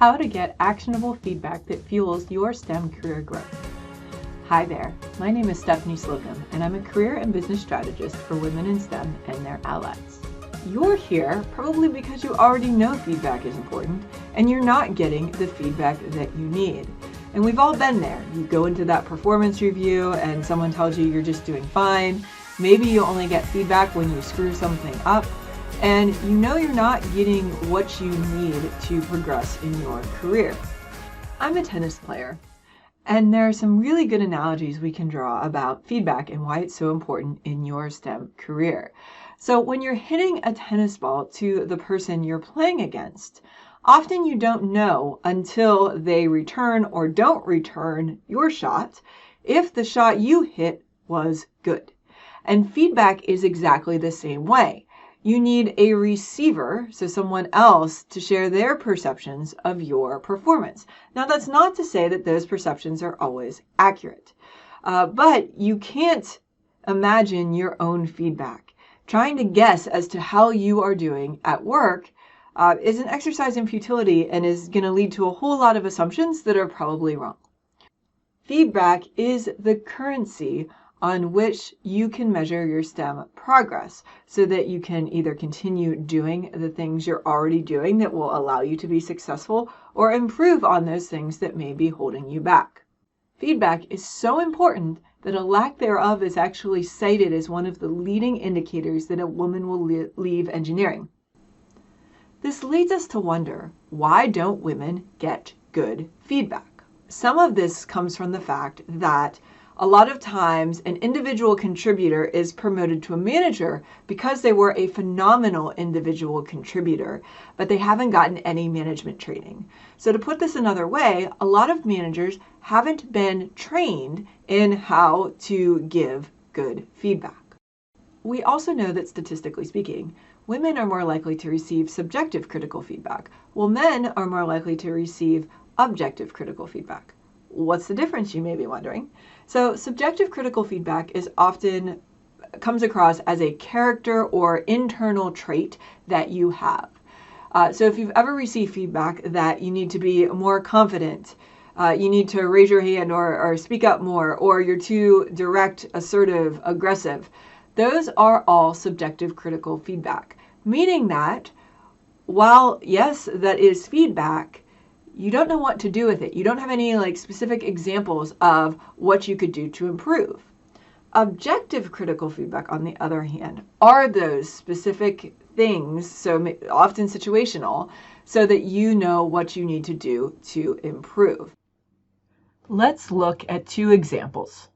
How to get actionable feedback that fuels your STEM career growth. Hi there, my name is Stephanie Slocum, and I'm a career and business strategist for women in STEM and their allies. You're here probably because you already know feedback is important, and you're not getting the feedback that you need. And we've all been there. You go into that performance review and someone tells you you're just doing fine. Maybe you only get feedback when you screw something up. And you know you're not getting what you need to progress in your career. I'm a tennis player, and there are some really good analogies we can draw about feedback and why it's so important in your STEM career. So when you're hitting a tennis ball to the person you're playing against, often you don't know until they return or don't return your shot if the shot you hit was good. And feedback is exactly the same way. You need a receiver, so someone else, to share their perceptions of your performance. Now, that's not to say that those perceptions are always accurate, but you can't imagine your own feedback. Trying to guess as to how you are doing at work is an exercise in futility and is going to lead to a whole lot of assumptions that are probably wrong. Feedback is the currency on which you can measure your STEM progress so that you can either continue doing the things you're already doing that will allow you to be successful or improve on those things that may be holding you back. Feedback is so important that a lack thereof is actually cited as one of the leading indicators that a woman will leave engineering. This leads us to wonder, why don't women get good feedback? Some of this comes from the fact that a lot of times an individual contributor is promoted to a manager because they were a phenomenal individual contributor, but they haven't gotten any management training. So to put this another way, a lot of managers haven't been trained in how to give good feedback. We also know that statistically speaking, women are more likely to receive subjective critical feedback, while men are more likely to receive objective critical feedback. What's the difference, you may be wondering? So subjective critical feedback often comes across as a character or internal trait that you have. So if you've ever received feedback that you need to be more confident, you need to raise your hand or speak up more, or you're too direct, assertive, aggressive, those are all subjective critical feedback, meaning that while, yes, that is feedback, you don't know what to do with it. You don't have any specific examples of what you could do to improve. Objective critical feedback, on the other hand, are those specific things, so often situational, so that you know what you need to do to improve. Let's look at two examples.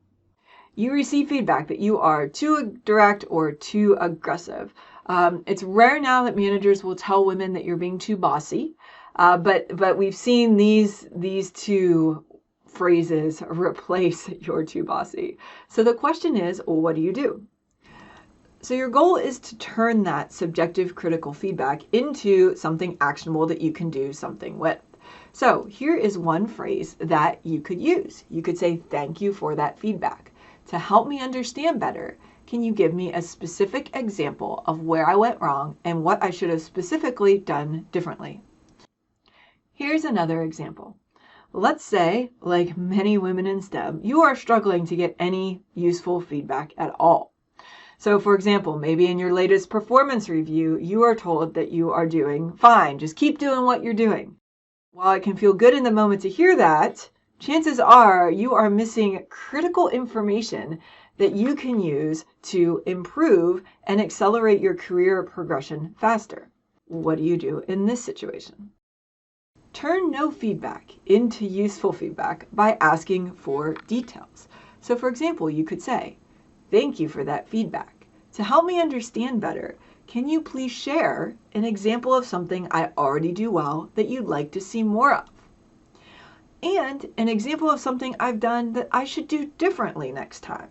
You receive feedback that you are too direct or too aggressive. It's rare now that managers will tell women that you're being too bossy. But we've seen these two phrases replace "you're too bossy." So the question is, what do you do? So your goal is to turn that subjective critical feedback into something actionable that you can do something with. So here is one phrase that you could use. You could say, "Thank you for that feedback. To help me understand better, can you give me a specific example of where I went wrong and what I should have specifically done differently?" Here's another example. Let's say, like many women in STEM, you are struggling to get any useful feedback at all. So for example, maybe in your latest performance review, you are told that you are doing fine. Just keep doing what you're doing. While it can feel good in the moment to hear that, chances are you are missing critical information that you can use to improve and accelerate your career progression faster. What do you do in this situation? Turn no feedback into useful feedback by asking for details. So for example, you could say, "Thank you for that feedback. To help me understand better, can you please share an example of something I already do well that you'd like to see more of? And an example of something I've done that I should do differently next time."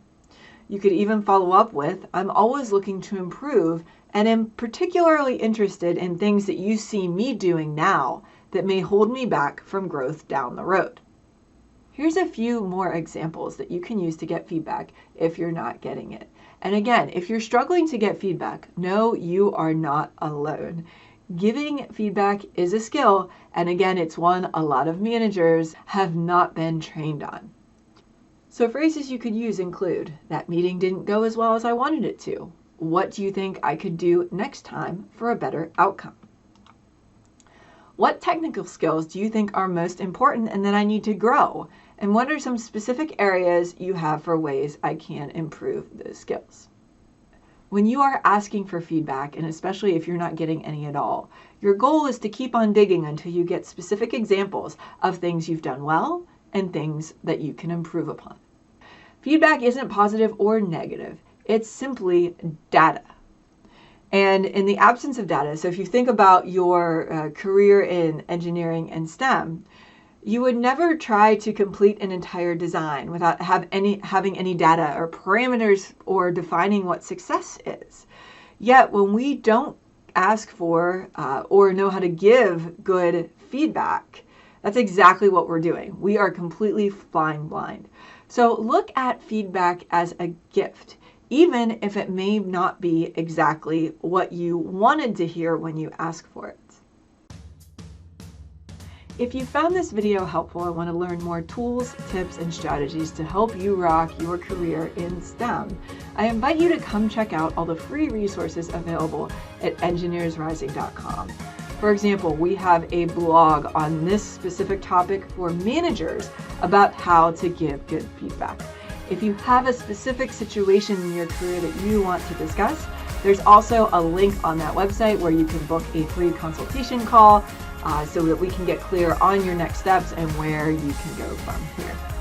You could even follow up with, "I'm always looking to improve and am particularly interested in things that you see me doing now that may hold me back from growth down the road." Here's a few more examples that you can use to get feedback if you're not getting it. And again, if you're struggling to get feedback, no, you are not alone. Giving feedback is a skill, and again, it's one a lot of managers have not been trained on. So phrases you could use include, that meeting didn't go as well as I wanted it to. What do you think I could do next time for a better outcome? What technical skills do you think are most important and that I need to grow? And what are some specific areas you have for ways I can improve those skills? When you are asking for feedback, and especially if you're not getting any at all, your goal is to keep on digging until you get specific examples of things you've done well and things that you can improve upon. Feedback isn't positive or negative. It's simply data. And in the absence of data, so if you think about your career in engineering and STEM, you would never try to complete an entire design without having any data or parameters or defining what success is. Yet when we don't ask for or know how to give good feedback, that's exactly what we're doing. We are completely flying blind. So look at feedback as a gift, even if it may not be exactly what you wanted to hear when you ask for it. If you found this video helpful and want to learn more tools, tips, and strategies to help you rock your career in STEM, I invite you to come check out all the free resources available at engineersrising.com. For example, we have a blog on this specific topic for managers about how to give good feedback. If you have a specific situation in your career that you want to discuss, there's also a link on that website where you can book a free consultation call so that we can get clear on your next steps and where you can go from here.